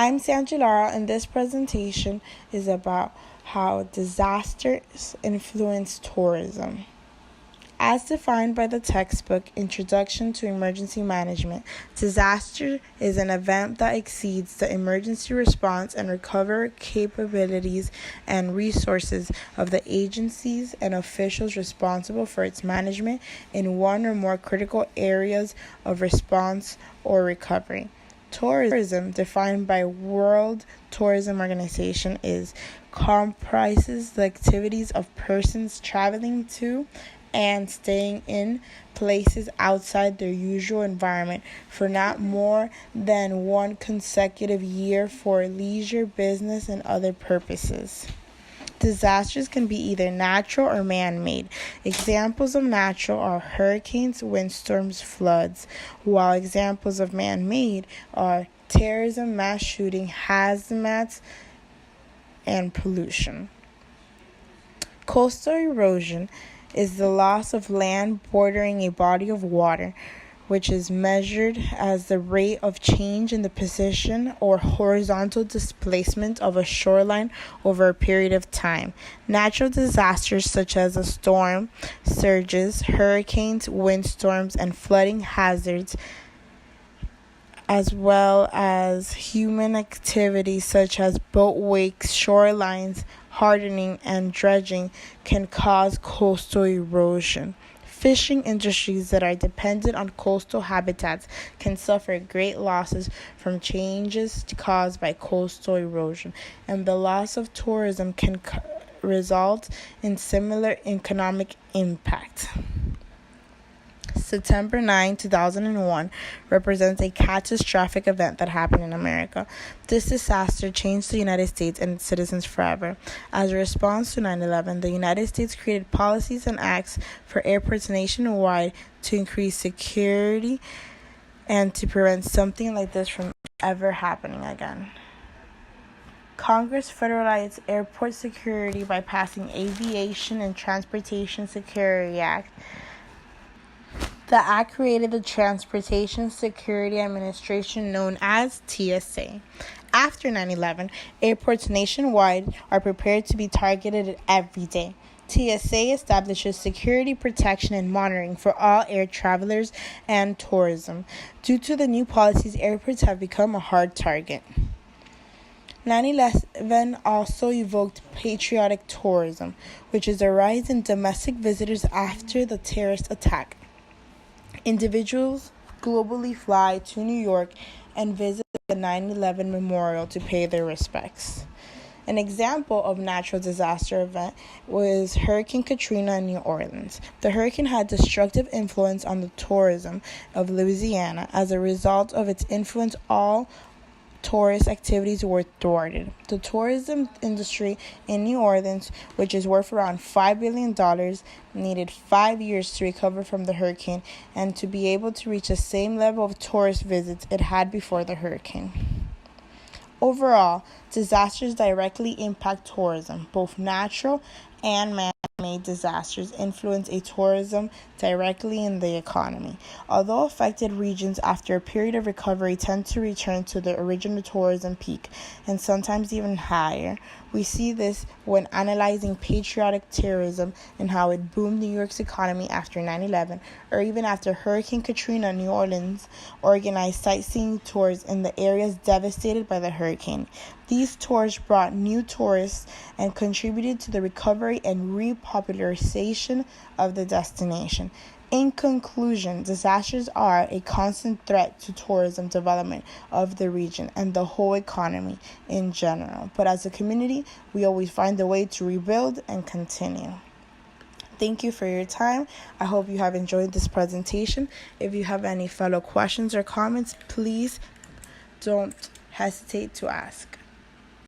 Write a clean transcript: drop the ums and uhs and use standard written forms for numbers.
I'm Sandra Lara, and this presentation is about how disasters influence tourism. As defined by the textbook Introduction to Emergency Management, disaster is an event that exceeds the emergency response and recovery capabilities and resources of the agencies and officials responsible for its management in one or more critical areas of response or recovery. Tourism, defined by World Tourism Organization, comprises the activities of persons traveling to and staying in places outside their usual environment for not more than one consecutive year for leisure, business, and other purposes. Disasters can be either natural or man-made. Examples of natural are hurricanes, windstorms, floods, while examples of man-made are terrorism, mass shooting, hazmat, and pollution. Coastal erosion is the loss of land bordering a body of water, which is measured as the rate of change in the position or horizontal displacement of a shoreline over a period of time. Natural disasters such as a storm, surges, hurricanes, windstorms, and flooding hazards, as well as human activities such as boat wakes, shorelines, hardening, and dredging can cause coastal erosion. Fishing industries that are dependent on coastal habitats can suffer great losses from changes caused by coastal erosion, and the loss of tourism can result in similar economic impact. September 9, 2001 represents a catastrophic event that happened in America. This disaster changed the United States and its citizens forever. As a response to 9/11, the United States created policies and acts for airports nationwide to increase security and to prevent something like this from ever happening again. Congress federalized airport security by passing Aviation and Transportation Security Act. The act created the Transportation Security Administration, known as TSA. After 9/11, airports nationwide are prepared to be targeted every day. TSA establishes security protection and monitoring for all air travelers and tourism. Due to the new policies, airports have become a hard target. 9/11 also evoked patriotic tourism, which is a rise in domestic visitors after the terrorist attack. Individuals globally fly to New York and visit the 9/11 memorial to pay their respects. An example of natural disaster event was Hurricane Katrina in New Orleans. The hurricane had destructive influence on the tourism of Louisiana. As a result of its influence, all tourist activities were thwarted. The tourism industry in New Orleans, which is worth around $5 billion, needed 5 years to recover from the hurricane and to be able to reach the same level of tourist visits it had before the hurricane. Overall, disasters directly impact tourism. Both natural and man-made disasters influence a tourism directly in the economy. Although affected regions after a period of recovery tend to return to the original tourism peak and sometimes even higher, we see this when analyzing patriotic tourism and how it boomed New York's economy after 9/11, or even after Hurricane Katrina. New Orleans organized sightseeing tours in the areas devastated by the hurricane. These tours brought new tourists and contributed to the recovery and repopularization of the destination. In conclusion, disasters are a constant threat to tourism development of the region and the whole economy in general. But as a community, we always find a way to rebuild and continue. Thank you for your time. I hope you have enjoyed this presentation. If you have any fellow questions or comments, please don't hesitate to ask.